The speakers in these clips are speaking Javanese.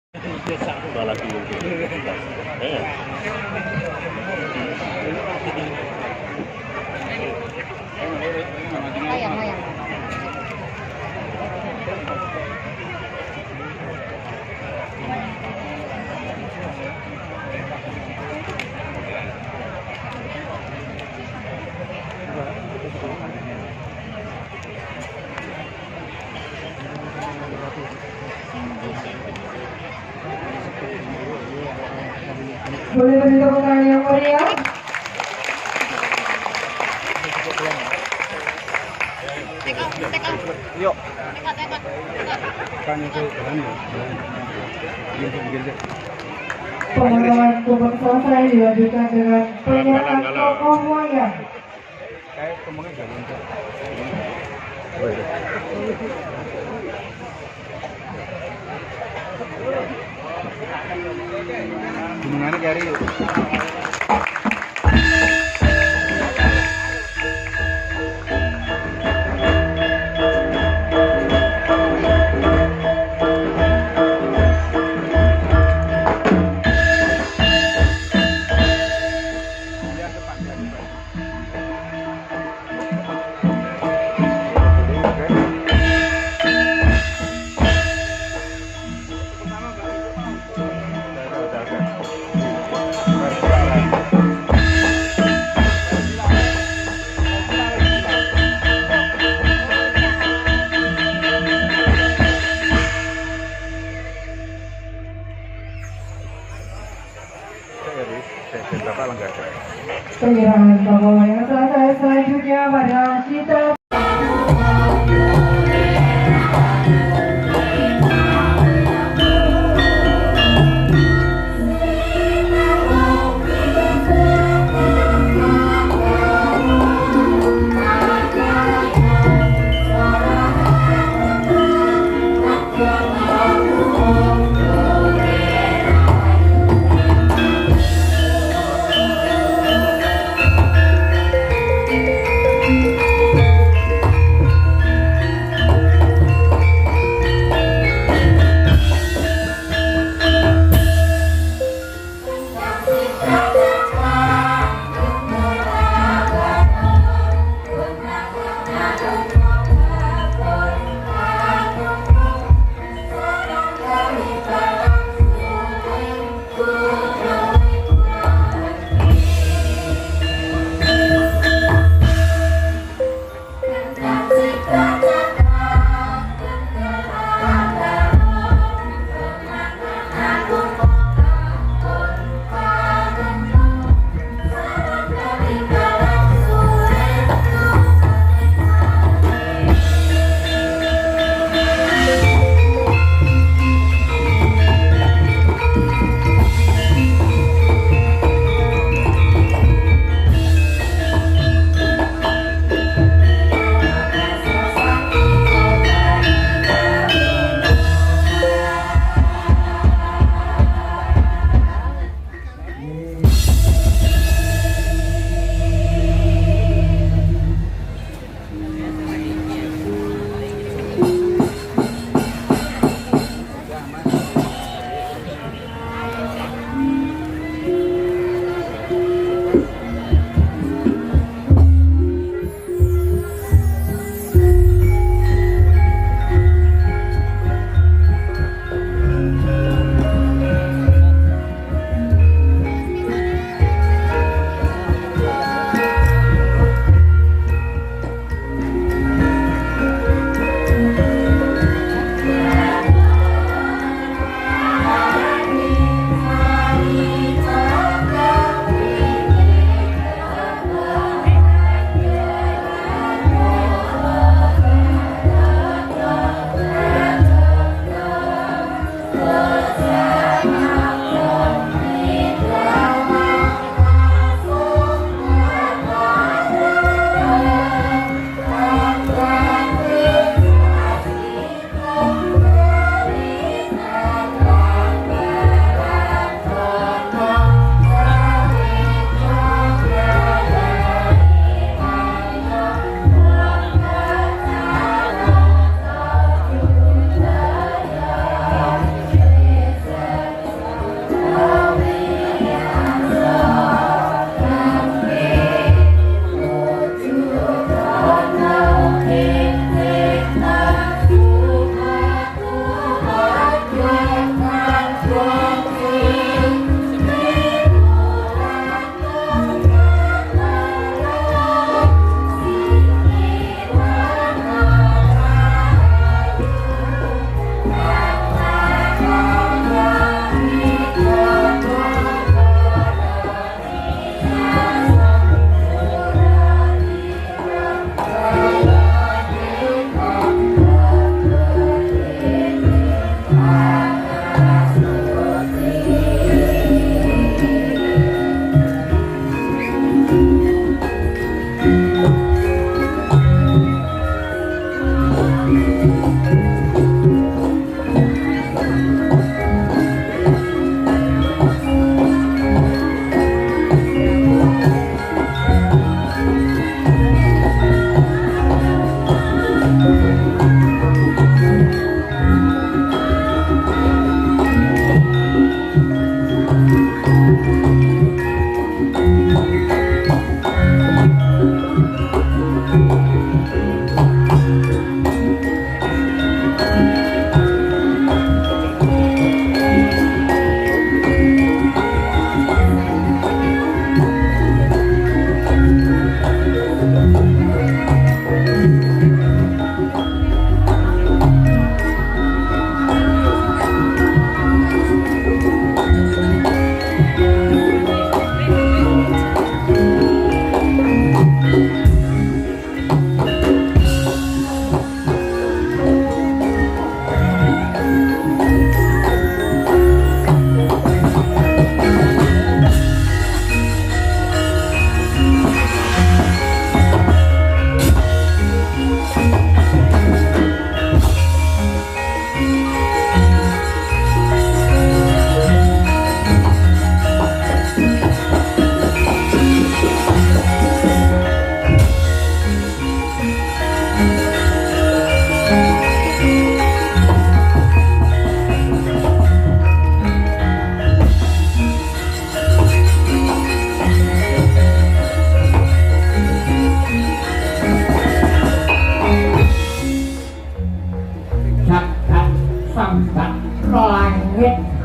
Malah bingung. Eh. Mayang, mayang. Boleh beri tepuk tangan yang meriah. Yuk. Pemakaman kubur selesai dilanjutkan dengan penyiapan tokoh wayang. Gunungannya cari yuk. Penyerahan tokoh wayang selesai. Selanjutnya pada kita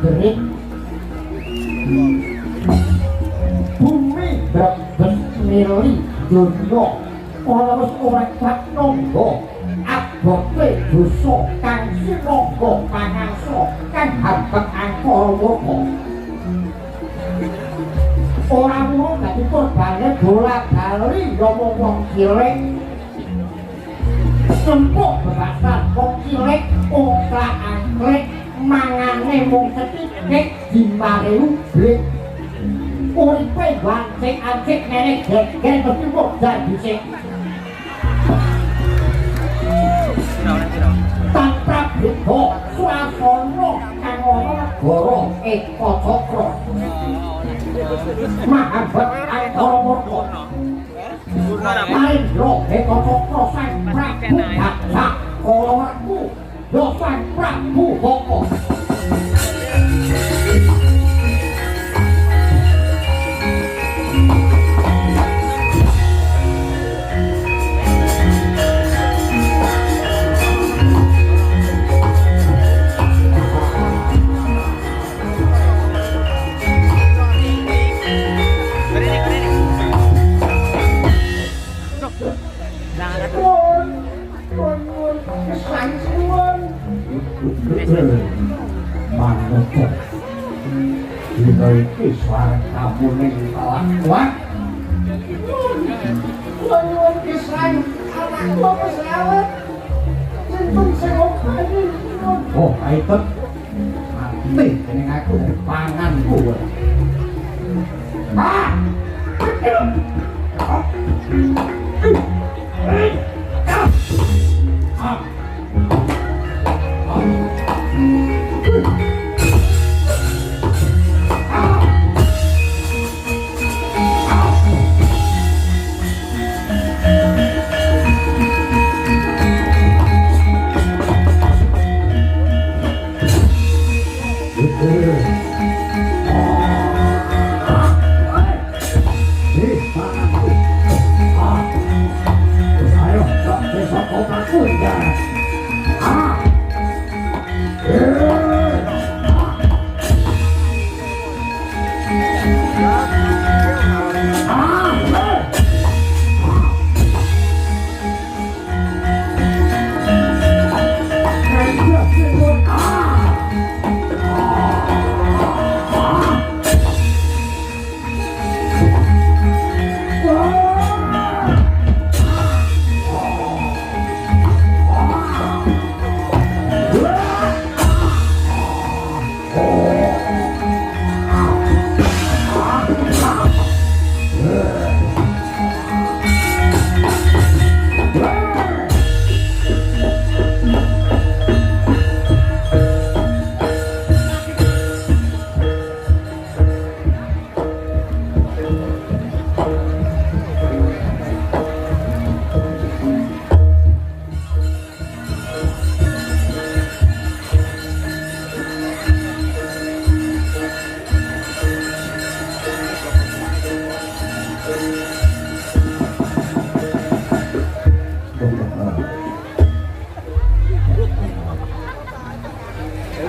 gerik bumi brebes mili dunya ora wis ora katonggo abote dosa kang sinangga pangarsa kang habek angkara murka ora mung dadi korbane bola-bali yomo wong cilik sempuk bebasar wong cilik ora angklek mangane mung sethithik dimareu blik uripe wancik ancik nenek geger mesti kok dadi sik tanpa beda swasana kang ana negara Eka Cakra mahabet antara murka Marindra Eka Cakra Sang Prabu Daksa Kalawarku ya Sang Prabu Baka manut dina iki suara kamu ning kelakuan nyuwun pisan anakku wis lewat cintung sing opani oh aitet mati ning aku panganku ah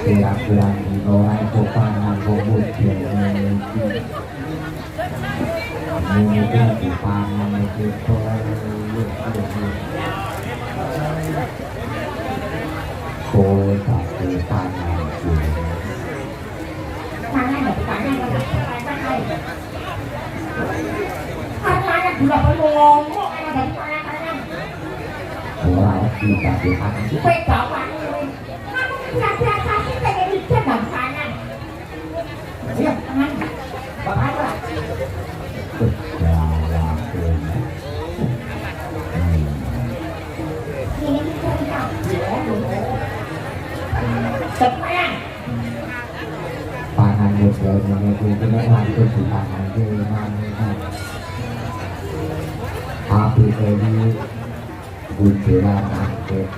pirang-pirang dino itu pangan bobot mungkin di pangan itu kowe tapi pangan gula perlu ngomong ada pangan orang kita di pangan beda pangan biasa sih pengen bikin bang pangan ya pangan bapak lah ini cerita pangan pangan model itu langsung di pangan api ini bunderan angket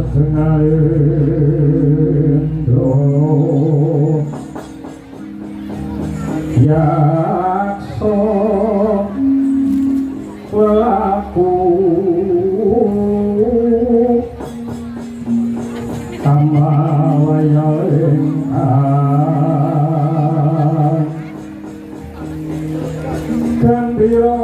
Sengalendro yakso pelaku kamawayaling gembira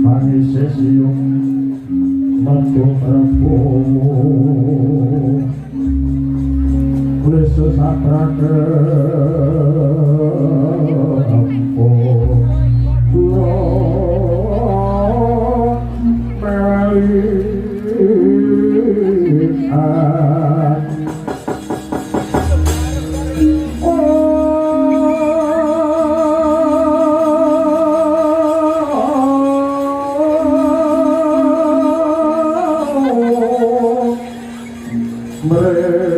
Panisesium Matu Prabu Yesus Atrake Ampo Kulo Melihat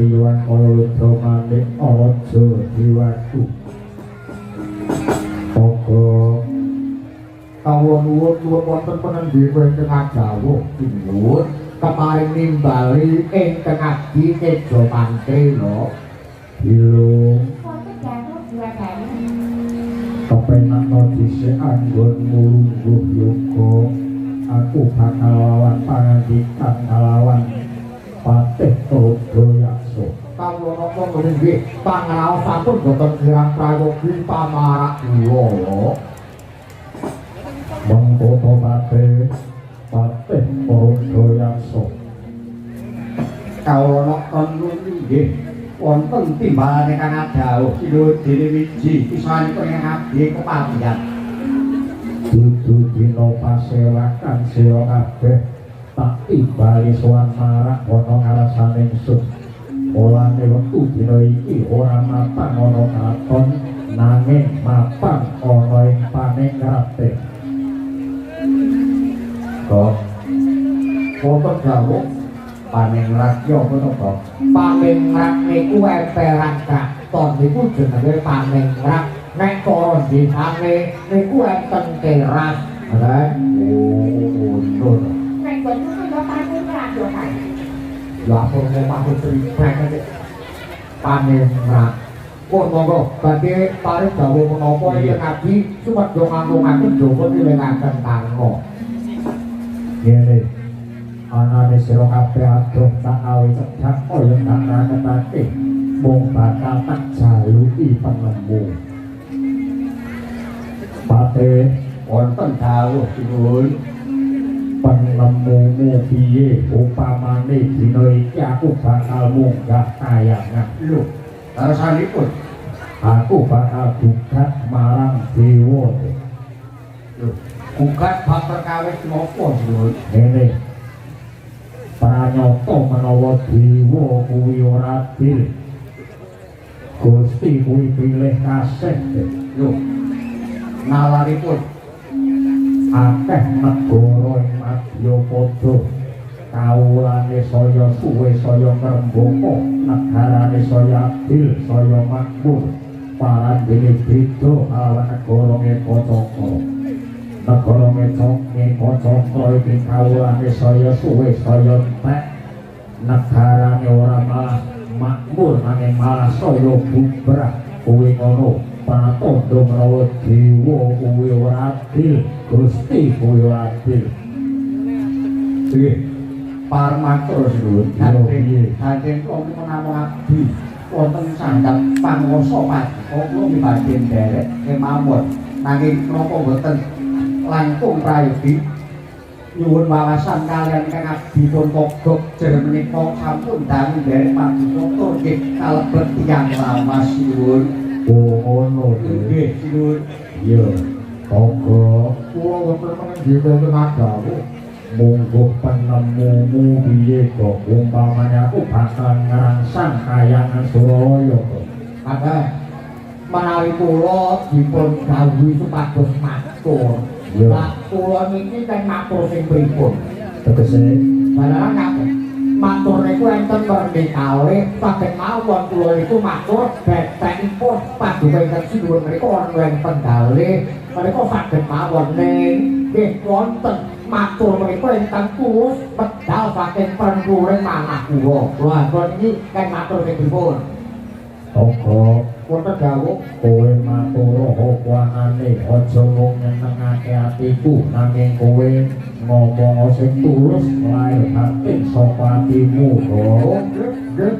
Iwan Kolodro Manik Ojo Diwaku Ogo Kawon nuwun wonten penendhi ingkang dawuh nuwun kemarin nimbali ingkang adi Tejo Mantri lho Bilung kepenakno dhisik anggon mulungguh yoga aku bakal lawan pangandikan kalawan Patih Todoyaso kawula napa nggih pangraosipun boten kirang prayogi pamarak kula mengkoto Patih Todoyaso kawula napa nggih wonten timbalane kang dawuh Sinuwun Dene Wiji pisanipun ing abdi kepabian dudu dina pasewakan sira kabeh tak ibali sowan marak ana ngarasane ingsun olane wektu dina iki ora matang ana katon nanging mapan ana ing paningrate kok wonten dawuh paningrat yo menapa paningrat niku emperan katon niku jenenge paningrat nek para desane niku enten teras oh lapor mau triplek panenrat pun monggo badhe paring dawuh menapa ing Nabi sumedya nganggo-nganggo Jawa tilengaken karna ngene anane sira kabeh adoh tak awi cedhak kaya tak raketake mung bakal tak jaluki penemu pate wonten dawuh sinuwun penemumu piye upamane dina iki aku bakal munggah kayangan lho rasanipun aku bakal bukat marang dewa lho bukat bab perkawis napa lho ngene pranyata menawa dewa kuwi ora adil Gusti kuwi pilih kasih lho nalaripun akeh negara ing madya padha kawulane saya suwe saya ngrembaka negarane saya adil saya makmur parandene beda kalawan negara Ngecakra negara Ngecakra iki kawulane saya suwe saya entek negarane ora malah makmur nanging malah saya bubrah kuwi ngono panatondo menawa dewa kuwi ora adil Gusti kuwi ora adil nggih parmatur sinuwun kanthi kula menawa abdi wonten sandhap panguwasa paduka kula badhe nderek kemawon nanging menapa boten langkung prayogi nyuwun wawasan kalian kang abdi pun pogok jeneng menika sampun damel nderek paduka tur nggih kalebet tiyang lawas sinuwun Oh ngono nggih sinuwun. Iya. Tangga kula wonten menggih wonten adawu. Monggo penemumu piye kok umpamane aku bakal ngrangsang kayangan Suralaya kok. Kakek menawi kula dipun dawuhi supados matur. Lah kula niki kan matur sing pripun? Tegese balaran kabeh. Matur niku enten werni kalih saged mawon kula niku matur betekipun paduka ingkang sinuwun menika wonten pendhalih menika saged mawon ning nggih wonten matur menika ingkang tulus medal saking pengkuring manah kula. Lah kula niki kan matur sing pripun? Toko wonten dawuh kowe matur apa anane aja mung nyenengake atiku nanging kowe ngomong sing tulus lair batin saka atimu kok. Nggih.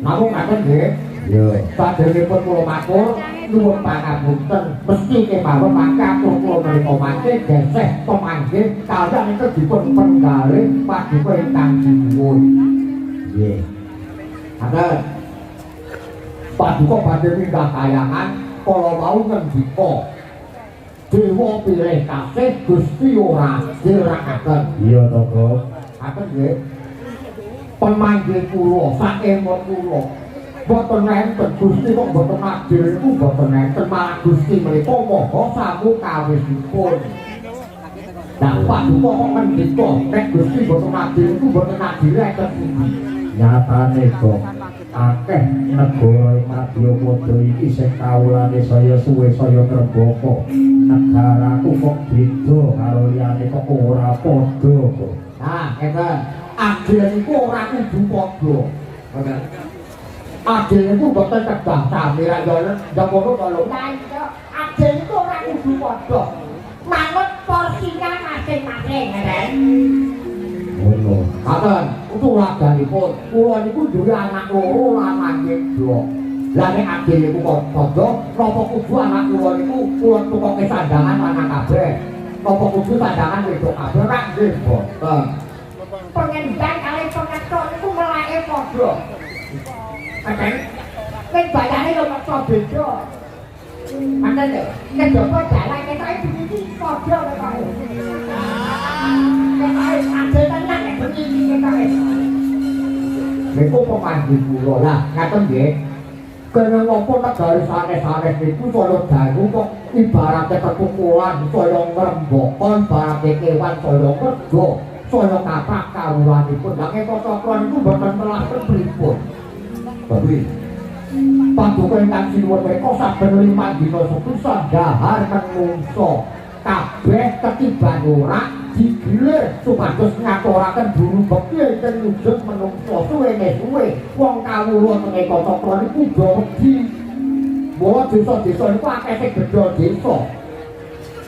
Namung ngaten nggih. Ya, saderengipun kula matur nuwun pangapunten mesti kemawon mangke kula menika mangke geseh pemanggih kaliyan ingkang dipun penggalih paduka ingkang sinuwun. Nggih. Aten paduka badhe minggah kayangan kala wau ngendika dewa pilih kasih Gusti ora dirakaken. Iya to, Kok. Aten nggih. Pemanggih kula sakemot kula boten enten Gusti kok boten adil niku boten enten malah Gusti menika maha samu kawisipun. Lah paduka kok ngendika nek Gusti boten adil niku boten adil enten pundi. Nyatane kok akeh negara Madya Pada iki sing kawulane saya suwe saya terboko. Negaraku kok beda karo liyane kok ora padha kok. Nah, ngeten. Adil niku ora kudu padha. Ngoten. Adil niku boten cegah sami ra yo ngono to lho. Lah iya, adil niku ora kudu padha. Manut porsinya masing-masing, ngeten. Ngono. Katen, tuladanipun kula niku duwe anak loro lanang wedok. Lah nek adil niku kok padha, napa kudu anak kula niku kula tukoke sandangan lanang kabeh. Napa kudu sandangan wedok kabeh ra nggih boten. Pengendang kali pengetok niku melake padha. Katen, nek bayane yo meksa beda. Manten lho, nek jopo dalan ketoke iki padha kok. Adil tenan nek begini ketoke. Niku pemanggih kula lah, ngaten nggih. Kene napa negari sanes-sanes niku saya dangu kok ibarate ketukulan saya ngrembaka ibarate kewan saya mergo saya kathah kawulanipun. Lah kota-kota niku mboten melakukan pripun. Tapi paduka ingkang sinuwun menika saben 5 dina sepisan dahar menungso kabeh ketiban ora digilir supados ngaturaken buru bekti ingkang wujud menungso suwe-suwe wong kawula teng kota-kota niku do wedi. Mula desa-desa niku akeh sing gedhe desa.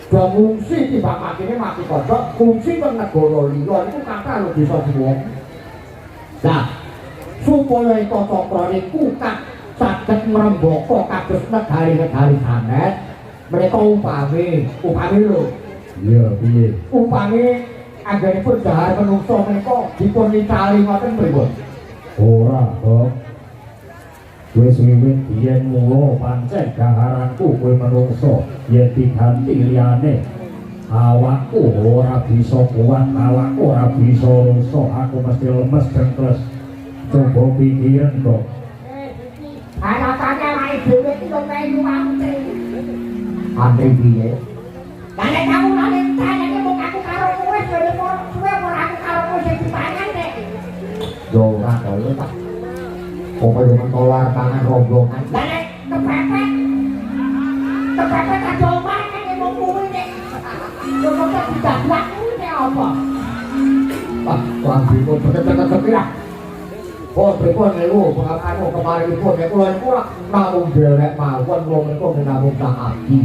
Do ngungsi timbang matine mati kodhok, ngungsi teng negara liya niku kathah lho desa diwong. Lah supaya kota-kota niku saged ngrembaka kados negari-negari sanes mereka upami lho. Iya piye? Upami anggenipun dahar menungso menika dipun nicali ngoten pripun? Ora, Kok. Wis wiwit biyen mula pancen daharanku kowe menungso yen diganti liyane awakku ora bisa kuat, awakku ora bisa rasa, aku mesti lemes dengkles. Coba pikiran kok. Alasannya wae dhewe iki kok melu antri. Antri piye? Lah nek kamu lali tanyane mung aku karo kowe suwe ora aku karo kowe sing dipangan nek. Yo ora kaya tak. Apa yo mentolar tangan rombongan. Lah nek kepepet. Kepepet tak omah nek mung kuwi nek. Yo kok didadak kuwi nek apa? Pak, kuwi kok tetek-tetek pira? Oh, pripun niku pengalaman kemarinipun nek kula niku namung dhelek mawon kula menika namung tak ati.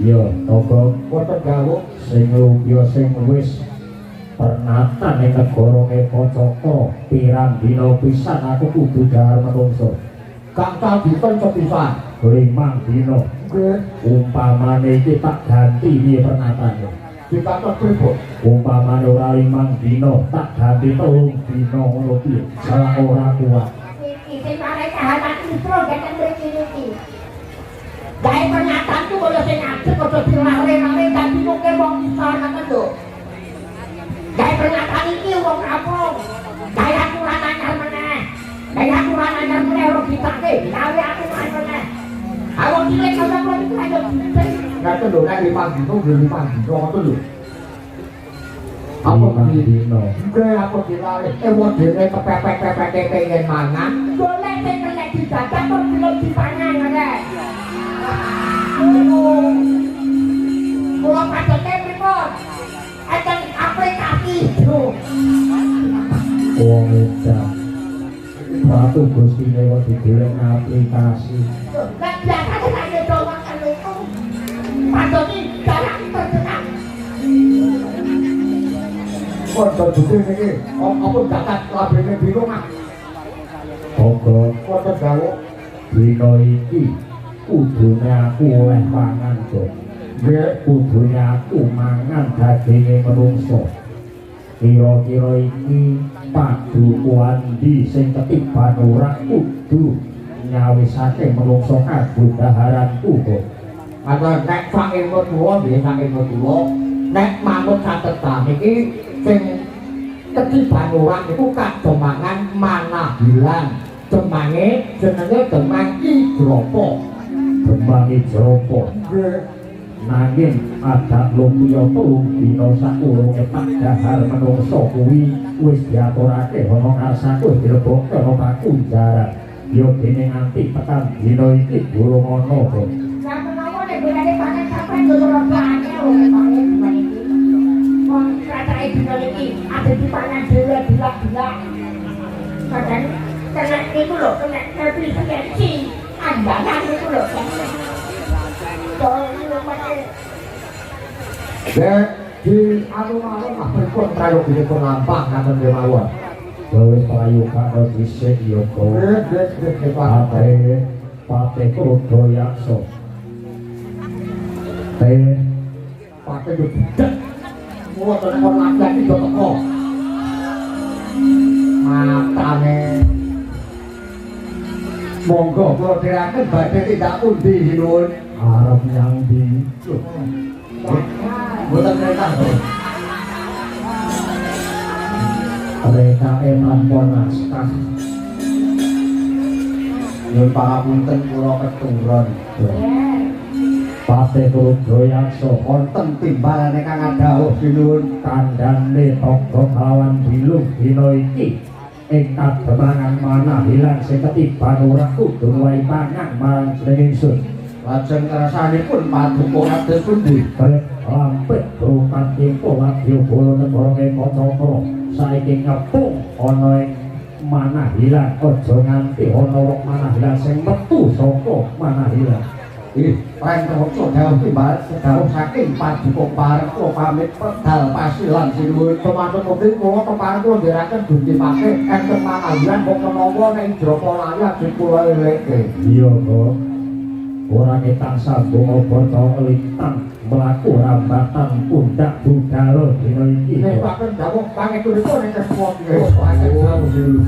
Iya, toko wonten dawuh sing lumpya sing wis pernatan ing negara Kocoko pirang dina pisan aku kudu dahar menungso. Kang dipun sepisan 5 dina. Nggih, umpamane iki tak ganti piye pernatane. Dikatok pripun? Umpamane ora 5 dina tak ganti 3 dina ngono piye? Salah ora kuat. Iki sing arek kahanan istro gak mriki iki. kaya sing ngadeg aja dilare-lare dadi nuke wong sana kan lho. Gawe pernyataan iki wong kampung. Gawe aturan anyar meneh. Gawe aturan anyar meneh ora ditake. Gawe aturan meneh. Awak cilik kaya ngono iki ayo dite. Kata lho nek dipandino ngono lho. Apa dino? Gue apa dilare? Modele kepepek-pepek pengen mangan. Golek sing kelek dijajah kok belum dipangan ngene. Kula padete pripun? Enten aplikasi lho. Wong edan. Batu Gusti lewat digolek aplikasi. Lah biasane nek nyoba makan itu. Padoni jarang terkenal. Kok dadi niki apa dakat labene bingung ah. Ogo kok gawe dino iki kudune aku oleh pangan kok. Nek kudune aku mangan daginge menungso. Kira-kira iki padu kuandi sing ketiban ora kudu nyawisake menungso kabudaharanku kok. Ada nek sak ilmu tuwa nggih sak ilmu tuwa nek manut catetan iki sing ketiban orang iku kademangan manah hilang. Demange jenenge demang Ijropo. Demang Ijropo. Nanging ada lumpuya tulung dina sakurunge padahar menungso kuwi wis diaturake ana ngarsaku dilebokke ana pakunjaran. Yo dene nganti tekan dina iki durung ana kok. Lah menawa nek goleke pangan sampean ndoro plane pangan iki. Wong katake dina iki ada di pangan dhewe dilak-dilak. Kadang kena iku lho, kena efisiensi anggaran iku lho. Dek, di alun-alun pripun prayogipun lampah ngaten kemawon. Wis prayoga dhisik ya kok. Dek, Pate Krodayaksa. Pate yo budak. Mula telepon lagi yo teko. Matane. Monggo kula dherekaken badhe tindak pundi nuwun. Arep nyang ndi? Boten kereta to. Kereta ampun naskah. Nyuwun pangapunten kula keturun. Pate Krodayaksa wonten timbalane kang dawuh sinuwun kandhane tangga kawan bilung dina iki. Ing kademangan manah hilang sing ketiban ora kudu wae pangan marang ingsun. Lajeng rasanipun paduka kados pundi? Lampit rupat tempo wadya bala negara Kacakra saiki ngepung ana ing manah hilang aja nganti ana wong manah hilang sing metu saka manah hilang. Prantawa dawuh timbal sedawuh saking paduka parko pamit pedal pasilan sinuwun teman-teman mungkin kula kepareng kula ndherekaken Gusti Pake enten manahyan kok menawa ning Jropo Layar dipula eleke. Iya kok. Ora ketang sabung bata elitang mlaku rambatan pundak budal dina iki. Nek paken dawuh pangetunipun ing kesempatan nggih.